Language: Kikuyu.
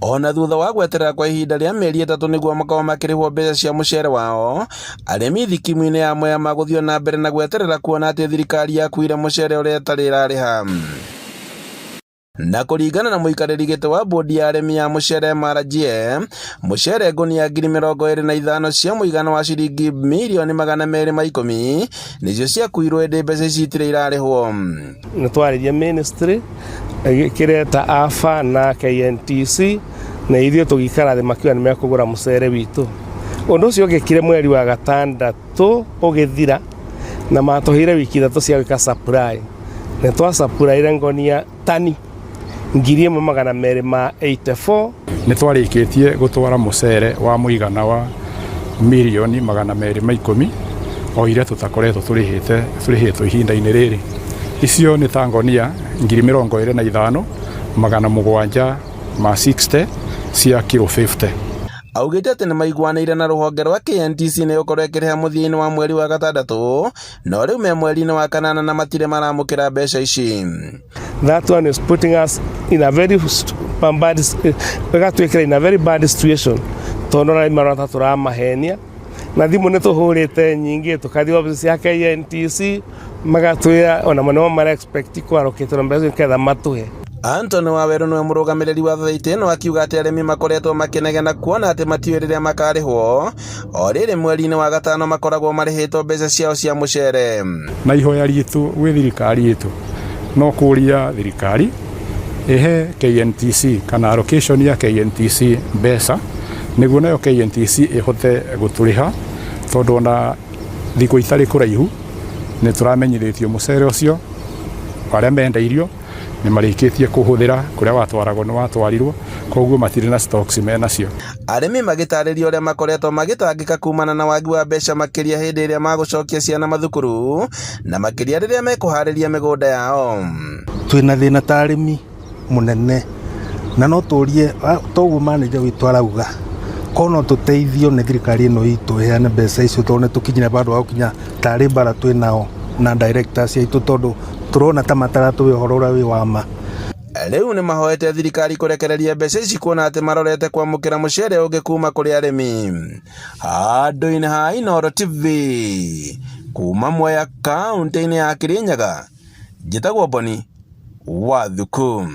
Ona thutha wa gweterera kwa ihinda rĩa mĩeri 3 nĩguo makorwo makĩrĩhwo mbeca cia mũcere wao, arĩmi thikimu-inĩ ya Mwea magũthio na mbere na gweterera kuona atĩ thirikari yakuire mũcere ũrĩa ĩtarĩ ĩrarĩha. Na kũringana na mũikarĩri gĩtĩ wa bodi ya arĩmi ya mũcere MRGA, mũcere ngũnia 25,000 cia mũigana wa ciringi 210,000 nĩcio ciakuirwo hĩndĩ mbeca ici itirĩ irarĩhwo. Nĩtwarĩria ministry ĩkĩreta AFA na KNTC na ithuĩ tũgĩikara thĩ makiuga nĩ mekũgũra mũcere witũ. Ũndũ ũcio ũgĩkire mweri wa gatandatũ ũgĩthira na matũheire wiki 3 cia gwĩka supply. Nĩ twa-supplyire ngonia tani 1,284. Nĩ twarĩkĩtie gũtwara mũcere wa mũigana wa 210,000 o iria tũtakoretwo tũrĩhĩtwo ihinda-inĩ rĩrĩ. Icio nĩ ta ngonia 25,760 cia kilo 50. Augĩte atĩ nĩ maiguanĩire na rũhonge rwa KNTC nĩ ũkorwo ĩkĩrĩha mũthia-inĩ wa mweri wa gatandatũ, no rĩu me mweri-inĩ wa kanana na matirĩ maramũkĩra mbeca ici. That one is putting us in a very bad situation. Tondũ na marata tũramahenia na thimũ nĩ tũhũrĩte nyingĩ tũkathi office ya KNTC magatwĩra ona maneno mara expect kwaroketwo mbeca nĩgetha matũhe. Anthony Waweru nĩwe mũrũgamĩrĩri wa thathaitĩ ĩno akiuga atĩ arĩmi makoretwo makĩnegena kuona atĩ matiũĩ rĩrĩa makarĩhwo, o rĩrĩ mweri-inĩ wa gatano makoragwo marĩhĩtwo mbeca ciao cia mũcere. Na ihoya ritũ gwĩ thirikari itũ no kũria thirikari ihe KNTC kana allocation ya KNTC mbeca nĩguo nayo KNTC ĩhote gũtũrĩha, tondũ ona thikũ itarĩ kũraihu nĩ tũramenyithĩtio mũcere ũcio arĩa mendeirio nĩ marĩkĩtie kũhũthĩra kũrĩa watwaragwo nĩ watwarirwo, koguo matirĩ na stocks menacio. Arĩmi magĩtarĩria ũrĩa makoretwo magĩtangĩka kumana na wagi wa mbeca makĩria hĩndĩ ĩrĩa magũcokia ciana mathukuru na makĩria rĩrĩa mekũharĩria mĩgũnda yao. Twĩna thĩna ta arĩmi mũnene na no tũrie toguo manager witũ arauga ko no tũteithio nĩ thirikari ĩno itũ ĩheane mbeca icio, tondũ nĩ tũkinyire bado wa gũkinya tarĩ mbara twĩnao na directors aitũ, tondũ tũrona ta mataratũĩ ũhoro ũrĩa wĩ wa ma. Rĩu nĩ mahoete thirikari kũrekereria mbeca ici kuona atĩ marorete kwamũkĩra mũcere ũngĩ kuma kũrĩ arĩmi. Handũ-inĩ ha Inooro TV kuma Mwea kaunti-inĩ ya Kirinyaga, njĩtagwo Boni Wathuku.